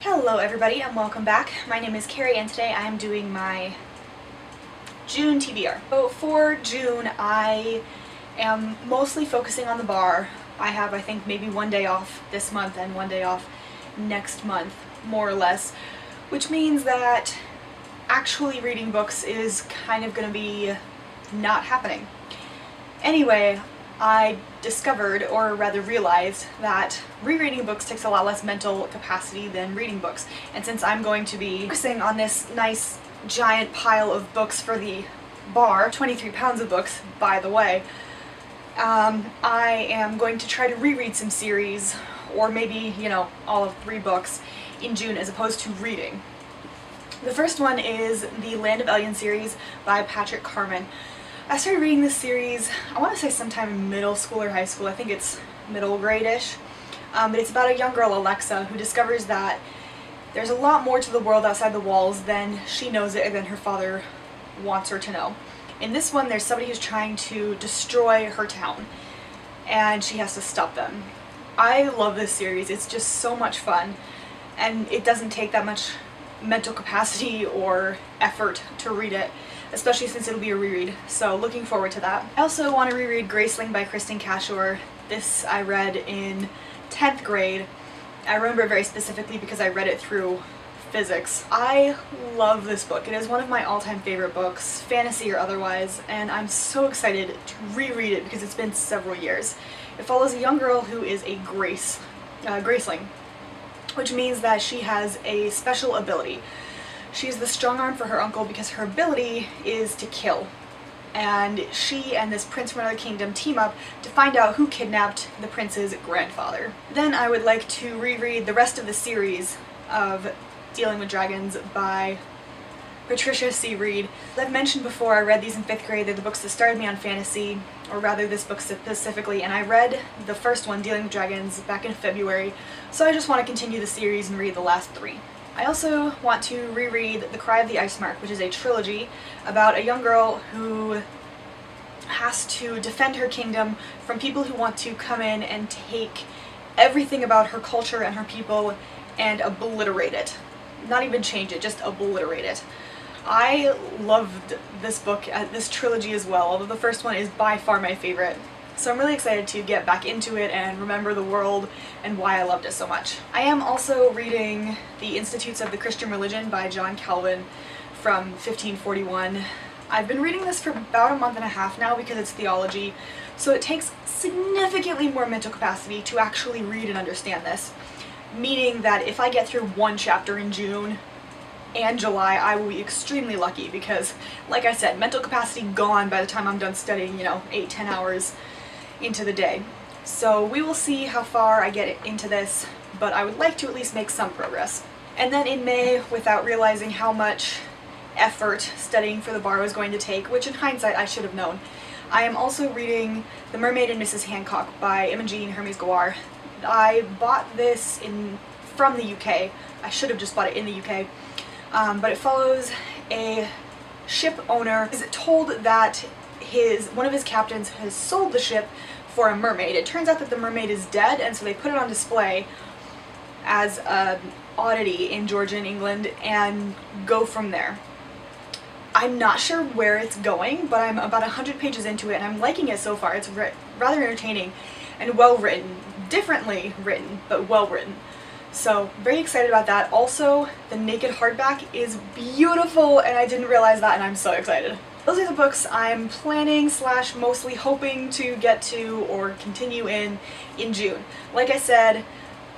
Hello everybody and welcome back. My name is Kari and today I am doing my June TBR. So for June I am mostly focusing on the bar. I have I think maybe one day off this month and one day off next month, more or less, which means that actually reading books is kind of going to be not happening. Anyway, I discovered, or rather realized, that rereading books takes a lot less mental capacity than reading books. And since I'm going to be focusing on this nice giant pile of books for the bar, 23 pounds of books, by the way, I am going to try to reread some series, or maybe, you know, all of 3 books in June as opposed to reading. The first one is the Land of Elyon series by Patrick Carman. I started reading this series, I want to say sometime in middle school or high school. I think it's middle grade-ish. But it's about a young girl, Alexa, who discovers that there's a lot more to the world outside the walls than she knows it and than her father wants her to know. In this one, there's somebody who's trying to destroy her town, and she has to stop them. I love this series. It's just so much fun, and it doesn't take that much mental capacity or effort to read it, especially since it'll be a reread, so looking forward to that. I also want to reread Graceling by Kristen Cashore. This I read in 10th grade. I remember very specifically because I read it through physics. I love this book. It is one of my all-time favorite books, fantasy or otherwise, and I'm so excited to reread it because it's been several years. It follows a young girl who is a Graceling, which means that she has a special ability. She's the strong arm for her uncle because her ability is to kill. And she and this prince from another kingdom team up to find out who kidnapped the prince's grandfather. Then I would like to reread the rest of the series of Dealing with Dragons by Patricia C. Reed. As I've mentioned before, I read these in 5th grade. They're the books that started me on fantasy, or rather this book specifically, and I read the first one, Dealing with Dragons, back in February, so I just want to continue the series and read the last 3. I also want to reread The Cry of the Ice Mark, which is a trilogy about a young girl who has to defend her kingdom from people who want to come in and take everything about her culture and her people and obliterate it. Not even change it, just obliterate it. I loved this book, this trilogy as well, although the first one is by far my favorite. So I'm really excited to get back into it and remember the world and why I loved it so much. I am also reading The Institutes of the Christian Religion by John Calvin from 1541. I've been reading this for about a month and a half now because it's theology, so it takes significantly more mental capacity to actually read and understand this. Meaning that if I get through one chapter in June and July, I will be extremely lucky because, like I said, mental capacity gone by the time I'm done studying, you know, 8-10 hours into the day. So we will see how far I get into this, but I would like to at least make some progress. And then in May, without realizing how much effort studying for the bar was going to take, which in hindsight I should have known, I am also reading The Mermaid and Mrs. Hancock by Imogen Hermes Gawar. I bought this from the UK. I should have just bought it in the UK. But it follows a ship owner who is told that one of his captains has sold the ship for a mermaid. It turns out that the mermaid is dead, and so they put it on display as an oddity in Georgia and England and go from there. I'm not sure where it's going, but I'm about 100 pages into it and I'm liking it so far. It's rather entertaining and well written. Differently written, but well written. So, very excited about that. Also, the Naked hardback is beautiful, and I didn't realize that, and I'm so excited. Those are the books I'm planning / mostly hoping to get to or continue in June. Like I said,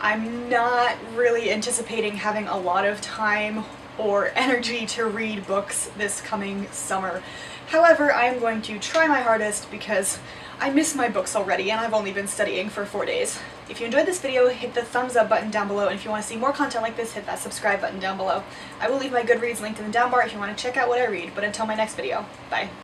I'm not really anticipating having a lot of time or energy to read books this coming summer. However, I am going to try my hardest because I miss my books already and I've only been studying for 4 days. If you enjoyed this video, hit the thumbs up button down below, and if you want to see more content like this, hit that subscribe button down below. I will leave my Goodreads linked in the down bar if you want to check out what I read, but until my next video, bye.